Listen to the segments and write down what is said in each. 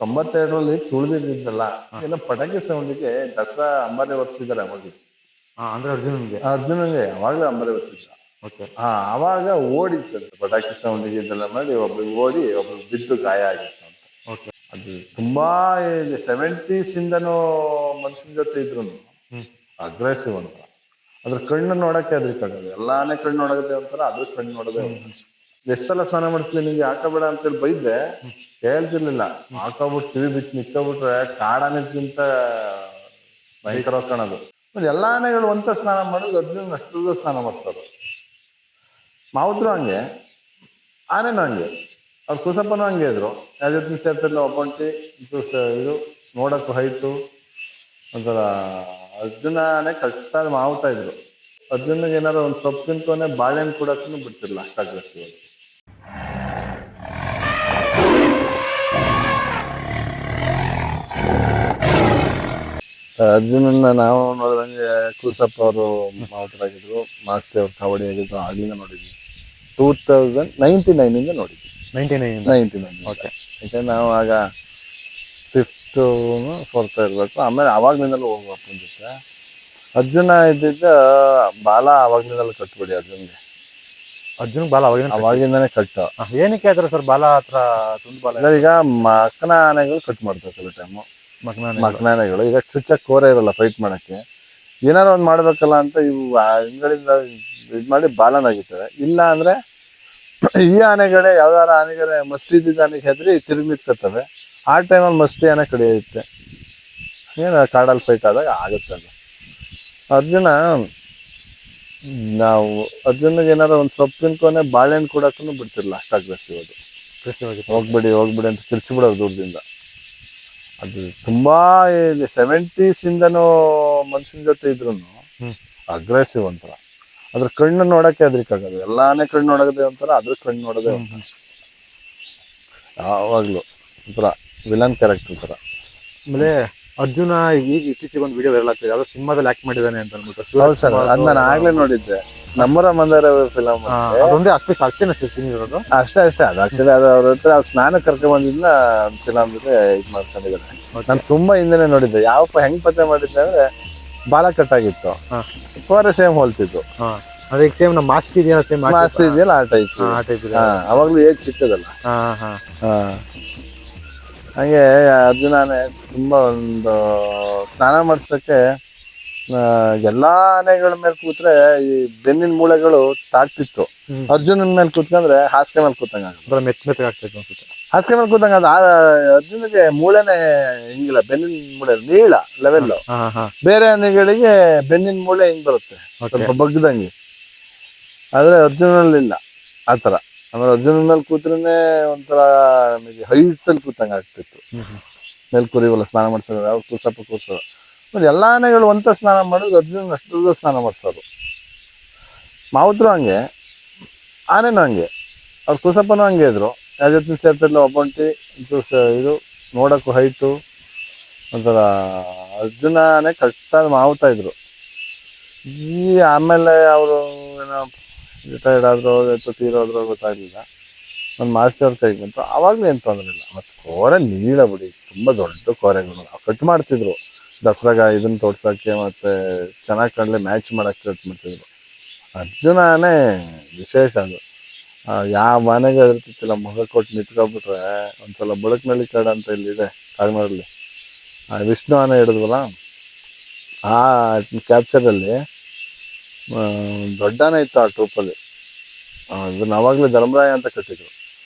92ರಲ್ಲಿ ತುಳಿದಿದ್ದಲ್ಲ, ಏನೋ ಪಟಾಕಿ ಸೌಂಡಿಗೆ ದಸರಾ ಅಂಬಾರಿ ಹೊರ್ಸಿದ್ದಾರೆ ಅವಾಗ. ಅಂದ್ರೆ ಅರ್ಜುನನ್ಗೆ. ಅರ್ಜುನಂಗೆ ಯಾವಾಗಲೂ ಅಂಬಾರಿ ಹೊರ್ಸಿದ್ದ. ಓಕೆ. ಅವಾಗ ಓಡಿತ್ತಂತೆ ಪಟಾಕಿ ಸೌಂಡಿಗೆ ಇದೆಲ್ಲ ಮಾಡಿ ಒಬ್ರಿಗೆ ಓಡಿ ಒಬ್ರಿಗೆ ಬಿದ್ದು ಗಾಯ ಆಗಿತ್ತು ಅಂತ. ಓಕೆ. ಅದು ತುಂಬಾ 70s ಇಂದನೂ ಮನುಷ್ಯನ ಜೊತೆ ಇದ್ರು ಅಗ್ರೆಸಿವ್ ಅಂತ. ಅದ್ರ ಕಣ್ಣು ನೋಡಕ್ಕೆ ಹೆದರಿಕಾಗಲ್ಲ. ಎಲ್ಲಾನೇ ಕಣ್ಣು ನೋಡೋದೇ ಒಂಥರ, ಅದ್ರ ಕಣ್ಣು ನೋಡೋದೇ ಒಂಥರ. ಎಷ್ಟು ಸಲ ಸ್ನಾನ ಮಾಡಿಸ್ಲಿ ನಿಂಗೆ ಹಾಕಬೇಡ ಅಂತೇಳಿ ಬೈದ್ರೆ ಹೇಳ್ತಿರ್ಲಿಲ್ಲ. ಹಾಕೋಬಿಟ್ಟು ಕಿವಿ ಬಿಟ್ಟು ನಿಕ್ಕೋಬಿಟ್ರೆ ಕಾಡಾನೆಗಿಂತ ಭಯಂಕರ ಕಾಣೋದು. ಎಲ್ಲಾ ಆನೆಗಳು ಒಂತ ಸ್ನಾನ ಮಾಡೋದು, ಅರ್ಜುನ್ ಅಷ್ಟು ಸ್ನಾನ ಮಾಡಿಸೋದು. ಮಾವುದ್ರು ಹಂಗೆ, ಆನೆನೂ ಹಂಗೆ. ಅವ್ರು ಕುಸಪ್ಪನೂ ಹಂಗೆ ಇದ್ರು. ಯಾವ ಜೊತೆ ಸೇರ್ತಿರ್ಲಿಲ್ಲ, ಒಬ್ಬಂಟಿ ಇದು ನೋಡಕ್ಕೂ ಹೈಟು ಒಂಥರ. ಅರ್ಜುನನೇ ಕಷ್ಟಾದ ಮಾವುತಾ ಇದ್ರು. ಅರ್ಜುನಿಗೆ ಏನಾದ್ರು ಒಂದು ಸೊಪ್ಪು ತಿನ್ಕೊನೆ ಬಾಳೆಹಣ್ಣು ಕೊಡಕ್ಕೂ ಬಿಡ್ತಿರ್ಲಿಲ್ಲ, ಅಷ್ಟಾಗ್ರೆಸಿವ್. ಅರ್ಜುನನ್ನ ನಾವು ನೋಡಿದಂಗೆ ಕೂಸಪ್ಪ ಅವರು ಮಾವುತರಾಗಿದ್ರು, ಮಾಸ್ತಿ ಅವ್ರು ಕಬಡ್ಡಿ ಆಗಿದ್ರು. ಆಗ್ಲಿಂದ ನೋಡಿದ್ವಿ. 2099 ನೋಡಿದ್ವಿ. 99. ಓಕೆ. ಯಾಕಂದ್ರೆ ನಾವು ಆಗ 5th 4th ಇರ್ಬೇಕು. ಆಮೇಲೆ ಅವಾಗ್ಲಿಂದಲೂ ಹೋಗುವ ಅಪ್ಪನ ಜೊತೆ. ಅರ್ಜುನ ಇದ್ದಿದ್ದ ಬಾಲ ಅವಾಗ್ಲಿಂದಲೂ ಕಟ್ಬಿಡಿ ಅರ್ಜುನ್ಗೆ. ಅರ್ಜುನ್ ಬಾಲ ಅವಾಗಿಂದಾನೆ ಕಟ್ಟ. ಏನಕ್ಕೆ ಆಯ್ತಾರ ಸರ್ ಬಾಲ ಹತ್ರ ತುಂಡು ಬಾಲ? ಈಗ ಮಕ್ಕನ ಆನೆಗಳು ಕಟ್ ಮಾಡ್ಬೇಕಲ್ಲ ಟೈಮು. ಮಕ್ಕನ ಆನೆಗಳು ಈಗ ಚುಚ್ಚಕ್ ಕೋರೆ ಇರಲ್ಲ ಫೈಟ್ ಮಾಡಕ್ಕೆ. ಏನಾರು ಒಂದ್ ಮಾಡ್ಬೇಕಲ್ಲ ಅಂತ ಇವು ಹಿಂಗಳಿಂದ ಇದ್ ಮಾಡಿ ಬಾಲನಾಗಿರ್ತವೆ. ಇಲ್ಲ ಅಂದ್ರೆ ಈ ಆನೆಗಳೇ ಯಾವ್ದಾರ ಆನೆಗಳೇ ಮಸ್ತಿ ಇದ್ದಿದ್ದ ಆನೆಗೆ ಹೆದ್ರಿ ತಿರುಗಿ ನಿಂತ್ಕೊತವೆ. ಆ ಟೈಮಲ್ಲಿ ಮಸ್ತಿ ಆನೆ ಕಡಿಯುತ್ತೆ. ಏನು ಕಾಡಲ್ಲಿ ಫೈಟ್ ಆದಾಗ ಆಗುತ್ತೆ ಅದು. ಅರ್ಜುನ ನಾವು ಅರ್ಜುನಿಗೆ ಏನಾರು ಒಂದು ಸೊಪ್ಪು ತಿನ್ಕೊನೆ ಬಾಳೆಹಣ್ಣು ಕೊಡಕ್ಕೂ ಬಿಡ್ತಿರ್ಲಿಲ್ಲ, ಅಷ್ಟು ಅಗ್ರೆಸಿವ್ ಅದು. ಹೋಗ್ಬಿಡಿ ಅಂತ ಕಿರ್ಚಿಬಿಡೋದು ದೂರದಿಂದ. ಅದು ತುಂಬಾ 70s ಇಂದನೂ ಮನುಷ್ಯನ ಜೊತೆ ಇದ್ರು ಅಗ್ರೆಸಿವ್ ಒಂಥರ. ಅದ್ರ ಕಣ್ಣು ನೋಡಕ್ಕೆ ಹೆದರಿಕಾಗದು. ಎಲ್ಲಾನೇ ಕಣ್ಣು ನೋಡೋದೇ ಒಂಥರ, ಅದ್ರ ಕಣ್ಣು ನೋಡೋದೇ ಒಂಥರ. ಯಾವಾಗ್ಲೂ ಒಂಥರ ವಿಲನ್ ಕ್ಯಾರೆಕ್ಟರ್ ತರ. ಆಮೇಲೆ ಅರ್ಜುನ ಈಗ ಇತ್ತೀಚೆಗೆ ಒಂದು ವಿಡಿಯೋ ವೈರಲ್ ಆಗ್ತದೆ, ಯಾವ್ದೋ ಸಿನಿಮಾದಲ್ಲಿ ಆಕ್ಟ್ ಮಾಡಿದಾನೆ ಅಂತ ಅನ್ಬಿಟ್ಟು. ಹೌದು ಸರ್, ಅದ್ ನಾನು ಆಗ್ಲೇ ನೋಡಿದ್ದೆ. ನಮ್ಮರ ಮಂದಾರ ಫಿಲಮ್ ಅದೊಂದೇ ಅಷ್ಟೇನೆ ಸೀನ್ ಇರೋದು. ಅಷ್ಟೇ ಅದು ಆಕ್ಚುಲಿ ಅದು ಅವ್ರ ಹತ್ರ ಸ್ನಾನ ಕರ್ಕೊಂಡ್ ಬಂದಿದ್ನ ಫಿಲಮ್ ಜೊತೆ ಇದ್ ಮಾಡ್ಕೊಂಡಿದ್ದಾರೆ. ನಾನು ತುಂಬಾ ಹಿಂದೆನೆ ನೋಡಿದ್ದೆ. ಯಾವಪ್ಪ ಹೆಂಗ್ ಪತ್ತೆ ಮಾಡಿದ್ದೆ ಅಂದ್ರೆ ಬಾಲ ಕಟ್ಟಾಗಿತ್ತು, ಕೋರೆ ಸೇಮ್ ಹೋಲ್ತಿತ್ತು. ಅದಕ್ಕೆ ಸೇಮ್ ನಮ್ಮ ಮಾಸ್ತಿ ಇದೆಯಲ್ಲ ಆ ಟೈಪ್. ಅವಾಗ್ಲೂ ಏಜ್ ಚಿಕ್ಕದಲ್ಲ. ಹಂಗೆ ಅರ್ಜುನನೇ ತುಂಬಾ ಒಂದು ಸ್ನಾನ ಮಾಡ್ಸಕ್ಕೆ ಎಲ್ಲಾ ಆನೆಗಳ ಮೇಲೆ ಕೂತ್ರೆ ಈ ಬೆನ್ನಿನ ಮೂಳೆಗಳು ತಾಗ್ತಿತ್ತು. ಅರ್ಜುನನ ಮೇಲೆ ಕೂತ್ಕೊಂಡ್ರೆ ಹಾಸಿಗೆ ಮೇಲೆ ಕೂತಂಗ ಮೆತ್ತಗಾಗ್ತಿತ್ತು ಅನ್ಸುತ್ತೆ. ಹಾಸಿಗೆ ಮೇಲೆ ಕೂತಂಗ ಅದು. ಅರ್ಜುನಿಗೆ ಮೂಳೆನೆ ಹಿಂಗಿಲ್ಲ, ಬೆನ್ನಿನ ಮೂಳೆ ನೀಳ ಲೆವೆಲ್. ಬೇರೆ ಆನೆಗಳಿಗೆ ಬೆನ್ನಿನ ಮೂಳೆ ಹಿಂಗ್ ಬರುತ್ತೆ ಸ್ವಲ್ಪ ಬಗ್ಗದಂಗೆ, ಆದ್ರೆ ಅರ್ಜುನಲ್ಲಿ ಇಲ್ಲ ಆತರ. ಆಮೇಲೆ ಅರ್ಜುನ ಮೇಲೆ ಕೂತ್ರೇನೆ ಒಂಥರ ಹೈಟ್ ಅಲ್ಲಿ ಕೂತಂಗ ಆಗ್ತಿತ್ತು. ಮೇಲೆ ಕುರಿವಲ್ಲ ಸ್ನಾನ ಮಾಡ್ಸೋದು, ಯಾವ ಕೂರ್ಸೋದು. ಮತ್ತೆ ಎಲ್ಲಾ ಆನೆಗಳು ಒಂತ ಸ್ನಾನ ಮಾಡೋದು, ಅರ್ಜುನ್ ಅಷ್ಟು ಸ್ನಾನ ಮಾಡಿಸೋದು. ಮಾವುದ್ರು ಹಂಗೆ, ಆನೆನೂ ಹಂಗೆ. ಅವ್ರು ಕುಸಪ್ಪನೂ ಹಂಗೆ ಇದ್ರು. ಯಾವ ಜೊತೆ ಸೇರ್ತಿರ್ಲಿಲ್ಲ, ಒಬ್ಬಂಟಿ ಇದು ನೋಡಕ್ಕೂ ಹೈಟು ಒಂಥರ. ಅರ್ಜುನನೇ ಕಷ್ಟಾದ ಮಾವುತಾ ಇದ್ರು. ಈ ಆಮೇಲೆ ಅವರು ಏನೋ ರಿಟೈರ್ಡ್ ಆದ್ರೋ ತೀರೋದ್ರೋ ಗೊತ್ತಾಗ್ಲಿಲ್ಲ. ಒಂದು ಮಾಸ್ತಿ ಅವ್ರ ಕೈಗೆ ಬಂತು, ಅವಾಗ್ಲೂ ಏನು ತೊಂದರೆ ಇಲ್ಲ. ಮತ್ತೆ ಕೋರೆ ನೀಳ ಬಿಡಿ, ತುಂಬಾ ದೊಡ್ಡ ಕೋರೆಗಳು ಕಟ್ ಮಾಡ್ತಿದ್ರು ದಸರಾಗ ಇದನ್ನ ತೋರ್ಸಕ್ಕೆ, ಮತ್ತೆ ಚೆನ್ನಾಗಿ ಕಾಣಲಿ ಮ್ಯಾಚ್ ಮಾಡಕ್ಕೆ ಕಟ್ ಮಾಡ್ತಿದ್ರು. ಅರ್ಜುನನೇ ವಿಶೇಷ ಅದು. ಯಾವ ಮನೆಗೆ ಇರ್ತಿತ್ತಿಲ್ಲ, ಮುಖ ಕೊಟ್ಟು ನಿಂತ್ಕೊಬಿಟ್ರೆ ಒಂದ್ಸಲ ಬುಡಕ್ನಳ್ಳಿ ಕಾಡು ಅಂತ ಇಲ್ಲಿದೆ ಕಾಗನೂರಲ್ಲಿ, ವಿಷ್ಣು ಆನೆ ಹಿಡಿದ್ವಲ್ಲ, ಆ ಕ್ಯಾಪ್ಚರಲ್ಲಿ ದೊಡ್ಡನೇ ಇತ್ತು ಆ ಟ್ರೂಪಲ್ಲಿ. ಅದನ್ನ ಅವಾಗಲೇ ಧರ್ಮರಾಯ ಅಂತ ಕಟ್ಟಿದ್ರು.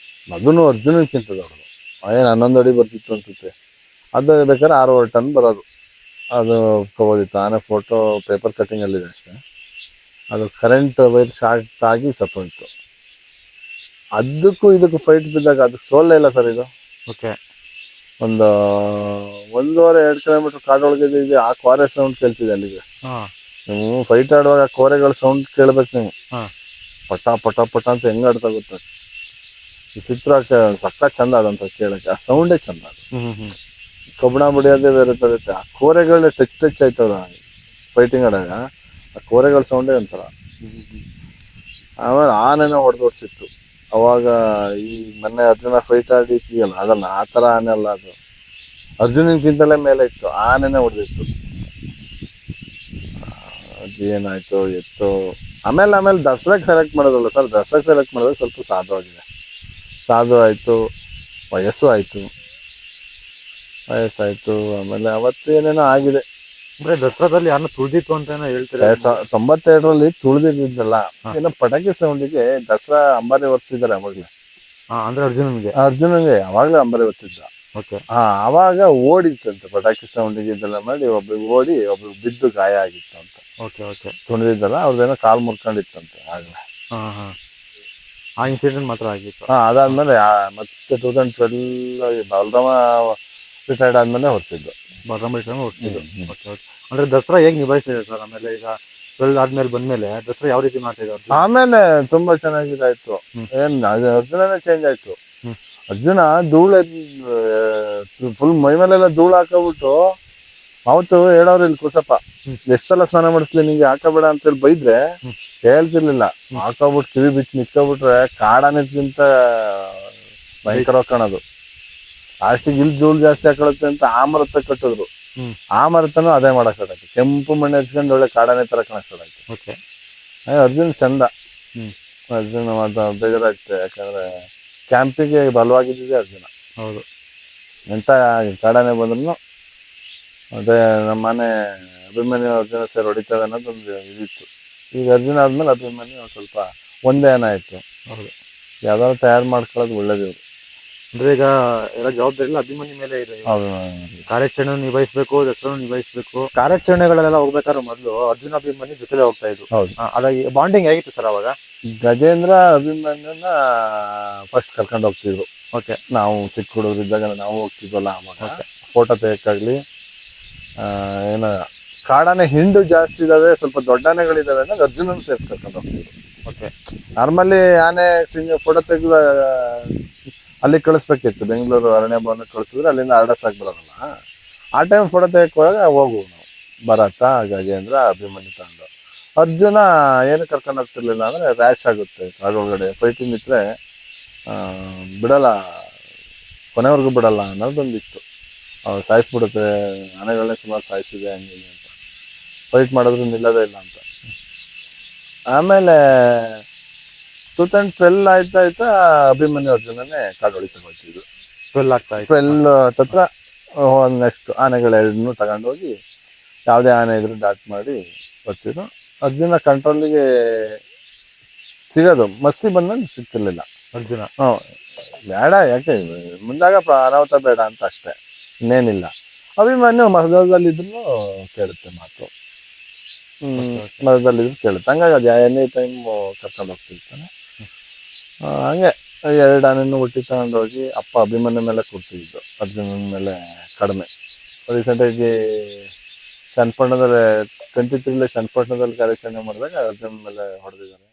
ಅದನ್ನು ಅರ್ಜುನಕ್ಕಿಂತ ದೊಡ್ಡದು. ಏನು 11 ಅಡಿ ಬರ್ತಿತ್ತು ಅನ್ಸುತ್ತೆ. ಅದು ಬೇಕಾದ್ರೆ 6 ಟನ್ ಬರೋದು. ಅದು ತಗೋದಿತ್ತು. ಆನೆ ಫೋಟೋ ಪೇಪರ್ ಕಟ್ಟಿಂಗಲ್ಲಿದೆ ಅಷ್ಟೇ. ಅದು ಕರೆಂಟ್ ವೈರ್ ಶಾರ್ಟ್ ಆಗಿ ಸತ್ತೋಯ್ತು. ಅದಕ್ಕೂ ಇದಕ್ಕೂ ಫೈಟ್ ಬಿದ್ದಾಗ ಅದಕ್ಕೆ ಸೋಲೇ ಇಲ್ಲ ಸರ್ ಇದು. ಓಕೆ. ಒಂದು 1.5-2 ಕಿಲೋಮೀಟರ್ ಕಾಡೊಳಗೆ ಇದೆ. ಆ ಕೋರೆ ಸೌಂಡ್ ಕೇಳ್ತಿದೆ ಅಲ್ಲಿಗೆ. ನೀವು ಫೈಟ್ ಆಡುವಾಗ ಕೋರೆಗಳ ಸೌಂಡ್ ಕೇಳ್ಬೇಕು ನೀವು. ಪಟ ಪಟ ಪಟ ಅಂತ ಹೆಂಗ್ ಆಡ್ತಾ ಗೊತ್ತ. ಈ ಚಿತ್ರ ಪಕ್ಕ ಚಂದ ಅದಂತ ಕೇಳಕ್ಕೆ. ಆ ಸೌಂಡೇ ಚಂದ. ಕಬ್ಬಣ ಬಡಿಯೋದೇ ಬೇರೆ ಬರುತ್ತೆ. ಆ ಕೋರೆಗಳ ಟಚ್ ಆಯ್ತವ್ರ ಫೈಟಿಂಗ್ ಆಡಾಗ, ಆ ಕೋರೆಗಳ ಸೌಂಡೇ ಒಂಥರ. ಆಮೇಲೆ ಆನೆನ ಹೊಡೆದೋಡ್ಸಿತ್ತು ಅವಾಗ. ಈ ಮೊನ್ನೆ ಅರ್ಜುನ ಫೈಟ್ ಆಡಿದ್ಯಲ್ಲ ಅದಲ್ಲ, ಆ ಥರ ಆನೆ ಅಲ್ಲ ಅದು. ಅರ್ಜುನನ್ಗಿಂತಲೇ ಮೇಲೆ ಇತ್ತು, ಆನೆನೆ ಹೊಡೆದಿತ್ತು. ಅದು ಏನಾಯ್ತು ಎತ್ತು. ಆಮೇಲೆ ದಸರಾಗೆ ಸೆಲೆಕ್ಟ್ ಮಾಡೋದಲ್ಲ ಸರ್, ದಸರಾಗೆ ಸೆಲೆಕ್ಟ್ ಮಾಡೋದು ಸ್ವಲ್ಪ ಸಾಧು ಆಗಿದೆ. ಸಾಧು ಆಯ್ತು, ವಯಸ್ಸಾಯ್ತು. ಆಮೇಲೆ ಅವತ್ತು ಏನೇನೋ ಆಗಿದೆ. ಅಂದ್ರೆ ದಸರಾದಲ್ಲಿ ಯಾರನ್ನ ತುಳಿದಿತ್ತು ಅಂತ ಏನೋ ಹೇಳ್ತಾರೆ. 92ರಲ್ಲಿ ತುಳಿದಿದ್ದಲ್ಲ, ಏನೋ ಪಟಾಕಿ ಸೌಂಡಿಗೆ ದಸರಾ ಅಂಬಾರಿ ಹೊರ್ಸಿದ್ದಾರೆ ಅವಾಗ್ಲೇ. ಅಂದ್ರೆ ಅರ್ಜುನನ್ಗೆ ಯಾವಾಗ್ಲೂ ಅಂಬಾರಿ ಹೊತ್ತಿದ್ದ. ಓಕೆ. ಅವಾಗ ಓಡಿತ್ತಂತೆ ಪಟಾಕಿ ಸೌಂಡಿಗೆ ಇದೆಲ್ಲ ಮಾಡಿ, ಒಬ್ರಿಗೆ ಓಡಿ ಒಬ್ರಿಗೆ ಬಿದ್ದು ಗಾಯ ಆಗಿತ್ತು ಅಂತ. Okay okay. ತುಳಿದಿದ್ದಲ್ಲ, ಅವ್ರದ್ದೇನೋ ಕಾಲ್ ಮುರ್ಕೊಂಡಿತ್ತಂತೆ ಆಗ್ಲೇ. ಆ ಇನ್ಸಿಡೆಂಟ್ ಮಾತ್ರ ಆಗಿತ್ತು. ಅದಾದ್ಮೇಲೆ ಮತ್ತೆ 2012 ಬಲರಾಮ ರಿಟೈರ್ಡ್ ಆದ್ಮೇಲೆ ಹೊರ್ಸಿದ್ದು. ಓಕೆ. ಅಂದ್ರೆ ದಸರಾ ಹೇಗ್ ನಿಭಾಯಿಸಿದೆ ಸರ್? ಆಮೇಲೆ ಈಗ 12 ಆದ್ಮೇಲೆ ಬಂದ್ಮೇಲೆ ದಸರಾ ಯಾವ ರೀತಿ ಮಾಡ್ತಿದ್ರು? ಆಮೇಲೆ ತುಂಬಾ ಚೆನ್ನಾಗಿದಾಯ್ತು. ಏನ್ ಅರ್ಜುನನೇ ಚೇಂಜ್ ಆಯ್ತು. ಅರ್ಜುನ ಧೂಳ ಫುಲ್ ಮೈ ಮೇಲೆಲ್ಲ ಧೂಳು ಹಾಕಬಿಟ್ಟು, ಅವತ್ತು ಹೇಳೋರು ಇಲ್ಲಿ ಕುಸಪ್ಪ, ಎಷ್ಟ್ ಸಲ ಸ್ನಾನ ಮಾಡಿಸ್ಲಿ ನಿಂಗೆ, ಹಾಕಬೇಡ ಅಂತೇಳಿ ಬೈದ್ರೆ ಹೇಳ್ತಿರ್ಲಿಲ್ಲ. ಹಾಕೋಬಿಟ್ಟು ಕಿವಿ ಬಿಚ್ಚಿ ನಿಕ್ಕೋಬಿಟ್ರೆ ಕಾಡಾನೆಗಿಂತ ಭಯಂಕರ ಕಾಣೋದು. ಲಾಸ್ಟಿಗೆ ಇಲ್ಲಿ ಧೂಳು ಜಾಸ್ತಿ ಹಾಕೊಳುತ್ತೆ ಅಂತ ಆ ಮರತ್ತ ಕಟ್ಟಿದ್ರು. ಆ ಮರತನು ಅದೇ ಮಾಡಕ್ ಸ್ಟಾರ್ಟ್ ಕೆಂಪು ಮಣ್ಣು ಹಚ್ಕೊಂಡು ಒಳ್ಳೆ ಕಾಡಾನೆ ತರ ಕಾಣಕ್ ಸ್ಟಾರ್ಟ್ ಆಯ್ತು. ಅರ್ಜುನ್ ಚಂದ. ಅರ್ಜುನ ಮಾತ್ರ ಬೇಜಾರಾಗ್ತದೆ, ಯಾಕಂದ್ರೆ ಕ್ಯಾಂಪಿಗೆ ಬಲವಾಗಿದ್ದಿದೆ ಅರ್ಜುನ. ಹೌದು. ಎಂತ ಕಾಡಾನೆ ಬಂದ್ರು ಅದೇ ನಮ್ಮ ಮನೆ ಅಭಿಮನ್ಯು ಅರ್ಜುನ ಸೇರಿ ಹೊಡಿತದೆ ಅನ್ನೋದೊಂದು ಇದಿತ್ತು. ಈಗ ಅರ್ಜುನ ಆದ್ಮೇಲೆ ಅಭಿಮನ್ಯು ಸ್ವಲ್ಪ ಒಂದೇ ಏನ ಆಯ್ತು. ಹೌದು. ಯಾವ್ದಾದ್ರು ತಯಾರು ಮಾಡ್ಕೊಳ್ಳೋದು ಒಳ್ಳೇದು. ಅಂದ್ರೆ ಈಗ ಎಲ್ಲ ಜವಾಬ್ದಾರಿ ಎಲ್ಲ ಅಭಿಮನ್ಯು ಮೇಲೆ ಇದೆ. ಕಾರ್ಯಾಚರಣೆ ನಿಭಾಯಿಸ್ಬೇಕು, ದಸರಾ ನಿಭಾಯಿಸ್ಬೇಕು. ಕಾರ್ಯಾಚರಣೆಗಳೆಲ್ಲ ಹೋಗ್ಬೇಕಾದ್ರೆ ಮೊದಲು ಅರ್ಜುನ ಅಭಿಮನ್ಯು ಜೊತೆಲೆ ಹೋಗ್ತಾ ಇದ್ರು. ಹೌದು. ಅದಾಗಿ ಬಾಂಡಿಂಗ್ ಹೇಗಿತ್ತು ಸರ್ ಅವಾಗ? ಗಜೇಂದ್ರ ಅಭಿಮನ್ಯುನ ಫಸ್ಟ್ ಕರ್ಕೊಂಡು ಹೋಗ್ತಿದ್ರು. ಓಕೆ. ನಾವು ಚಿಕ್ಕ ಹುಡುಗರಿದ್ದಾಗ ನಾವು ಹೋಗ್ತಿದ್ವಲ್ಲ, ಅವಾಗ ಫೋಟೋ ತೆಗಿಯಕ್ಕಾಗ್ಲಿ, ಏನ ಕಾಡಾನೆ ಹಿಂಡು ಜಾಸ್ತಿ ಇದಾವೆ, ಸ್ವಲ್ಪ ದೊಡ್ಡ ಆನೆಗಳಿದಾವೆ ಅನ್ನೋದು ಅರ್ಜುನನ್ ಸೇರ್ಸಿ ಕರ್ಕೊಂಡು ಹೋಗ್ತಿದ್ರು. ಓಕೆ. ನಾರ್ಮಲಿ ಆನೆ ಫೋಟೋ ತೆಗೆದು ಅಲ್ಲಿ ಕಳಿಸ್ಬೇಕಿತ್ತು, ಬೆಂಗಳೂರು ಅರಣ್ಯ ಭವನ ಕಳಿಸಿದ್ರೆ ಅಲ್ಲಿಂದ ಆರ್ಡರ್ಸ್ ಬರೋದಲ್ಲ. ಆ ಟೈಮ್ ಫೋಟೋ ತೆಗಕ್ ಹೋದಾಗ ಹೋಗುವು ನಾವು, ಭರತ, ಗಜೇಂದ್ರ, ಅಭಿಮನ್ಯು ತಗೊಂಡು. ಅರ್ಜುನ ಏನು ಕರ್ಕೊಂಡು ಹೋಗ್ತಿರ್ಲಿಲ್ಲ, ಅಂದ್ರೆ ರ್ಯಾಶ್ ಆಗುತ್ತೆ ಕಾಡೊಳಗಡೆ, ಫೈಟಿಂಗ್ ಇದ್ರೆ ಬಿಡಲ್ಲ, ಕೊನೆವರೆಗೂ ಬಿಡಲ್ಲ ಅನ್ನೋದೊಂದಿತ್ತು. ಅವ್ರು ಸಾಯಿಸ್ಬಿಡುತ್ತೆ, ಆನೆಗಳನ್ನೇ ಸುಮಾರು ಸಾಯಿಸಿದೆ ಹಂಗೆ ಅಂತ, ಫೈಟ್ ಮಾಡಿದ್ರು ನಿಲ್ಲೋದೇ ಇಲ್ಲ ಅಂತ. ಆಮೇಲೆ 2012 ಆಯ್ತಾ ಅಭಿಮನ್ಯು ಅರ್ಜುನನೇ ಕಾಡೊಳಿತ ಬರ್ತಿದ್ರು. 12 ಹತ್ರ ನೆಕ್ಸ್ಟ್ ಆನೆಗಳೆರಡನ್ನೂ ತಗೊಂಡೋಗಿ ಯಾವುದೇ ಆನೆ ಇದ್ರು ಡಾಟ್ ಮಾಡಿ ಬರ್ತಿದ್ರು. ಅರ್ಜುನ ಕಂಟ್ರೋಲಿಗೆ ಸಿಗೋದು, ಮಸ್ತಿ ಬಂದಂಗೆ ಸಿಗ್ತಿರ್ಲಿಲ್ಲ ಅರ್ಜುನ. ಬೇಡ, ಯಾಕೆ ಮುಂದಾಗ ಅನಾಹುತ ಬೇಡ ಅಂತ ಅಷ್ಟೇ, ಇನ್ನೇನಿಲ್ಲ. ಅಭಿಮನ್ಯು ಮಹದಲ್ಲಿದ್ರು ಕೇಳುತ್ತೆ ಮಾತು, ಮರದಲ್ಲಿದ್ರು ಕೇಳುತ್ತೆ. ಹಂಗಾಗಿ ಅದು ಎನಿ ಟೈಮ್ ಕರ್ಕೊಂಡು ಹೋಗ್ತಿರ್ತಾನೆ. ಹಂಗೆ 2 ಆನೆಯನ್ನು ಒಟ್ಟಿ ತಗೊಂಡೋಗಿ ಅಪ್ಪ ಅಭಿಮನ್ಯು ಮೇಲೆ ಕೊಡ್ತಿದ್ದು, ಅರ್ಜುನನ ಮೇಲೆ ಕಡಿಮೆ. ರೀಸೆಂಟಾಗಿ ಚನ್ನಪಟ್ಟಣದಲ್ಲಿ 23 ಚನ್ನಪಟ್ಟಣದಲ್ಲಿ ಕಾರ್ಯಾಚರಣೆ ಮಾಡಿದಾಗ ಅರ್ಜುನ ಮೇಲೆ ಹೊಡೆದಿದ್ದಾರೆ.